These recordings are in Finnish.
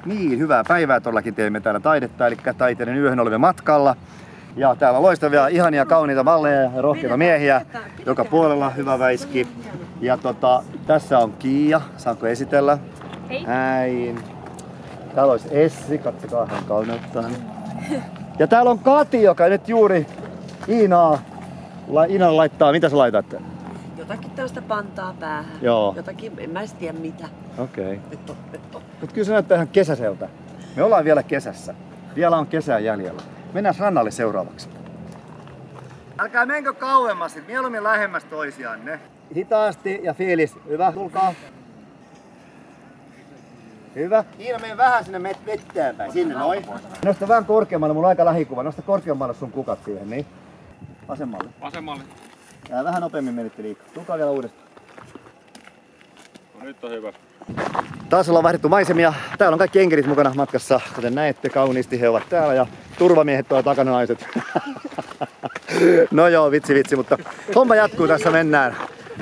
Niin, hyvää päivää todellakin teemme täällä taidetta, eli taiteiden yöhön olemme matkalla. Ja täällä on loistavia, ihania, kauniita malleja ja rohkeita miehiä. Joka puolella hyvä väiski. Ja tässä on Kiia, saanko esitellä? Hei. Näin. Täällä olisi Essi, katsokaa hän kauneuttaan. Ja täällä on Kati, joka nyt juuri Iina laittaa, mitä sä laitat? Jotakin tällaista pantaa päähän. Joo. Jotakin, en mä tiedä mitä. Okei. Mut kyllä se näyttää ihan kesäseltä. Me ollaan vielä kesässä. Vielä on kesää jäljellä. Mennään rannalle seuraavaksi. Älkää menkö kauemmas, mieluummin lähemmäs toisianne. Hitaasti ja fiilis. Hyvä, tulkaa. Hyvä. Iina, mene vähän sinne vettään päin. Sinne noin. Nosta vähän korkeammalle, mulla on aika lähikuva. Nosta korkeammalle sun kukat siihen, niin. Vasemmalle. Vasemmalle. Ja vähän nopeammin menitte liikaa. Tulkaa vielä uudestaan. No, nyt on hyvä. Taas ollaan vaihdettu maisemia. Täällä on kaikki enkelit mukana matkassa. Kuten näette, kauniisti he ovat täällä ja turvamiehet tuolla takana naiset. No joo, vitsi, mutta homma jatkuu, tässä mennään.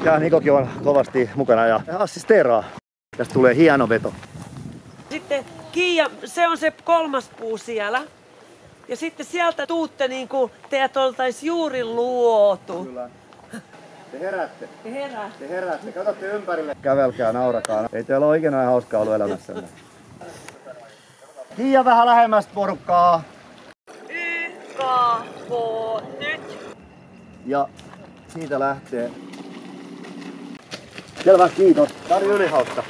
Ja Nikokin on kovasti mukana ja assisteeraa. Tästä tulee hieno veto. Sitten Kiia, se on se 3. puu siellä. Ja sitten sieltä tuutte niin kuin teidät oltaisi juuri luotu. Kyllä. Te heräätte. Te Te heräätte. Katsotte ympärille. Kävelkää, naurakaa. Ei teillä ole oikein hauskaa ollut elämässänne. Kiia vähän lähemmästä porukkaa. YKH nyt. Ja siitä lähtee. Selvä, kiitos. Tää oli ylihauska.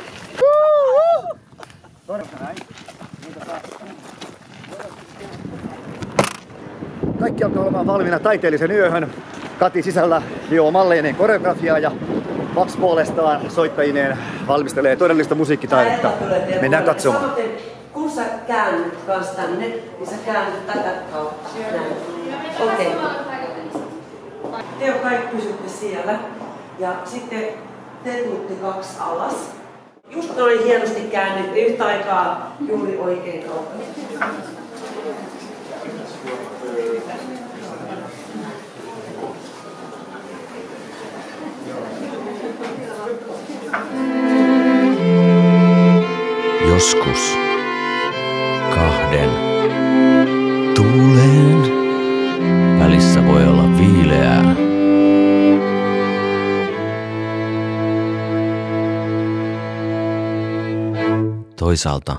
Kaikki alkaa olemaan valmiina taiteellisen yöhön. Kati sisällä hioo malleineen koreografiaa ja Max puolestaan soittajineen valmistelee todellista musiikkitaidetta. Mennään katsomaan. Samoin, kun sä käännyt kans tänne, niin sä käännyt tätä kautta. Okei. Te kaikki pysytte siellä. Ja sitten te tuutte 2 alas. Just noin hienosti käännetty yhtä aikaa juuri oikein kautta. Joskus 2 tuuleen välissä voi olla viileää. Toisaalta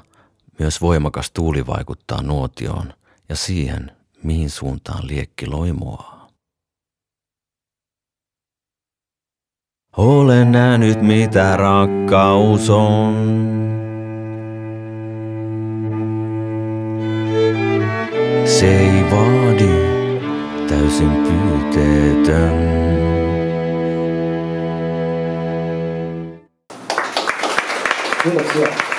myös voimakas tuuli vaikuttaa nuotioon ja siihen, mihin suuntaan liekki loimoaa. Olen nähnyt, mitä rakkaus on. Se ei vaadi täysin pyyteetön. Kiitoksia.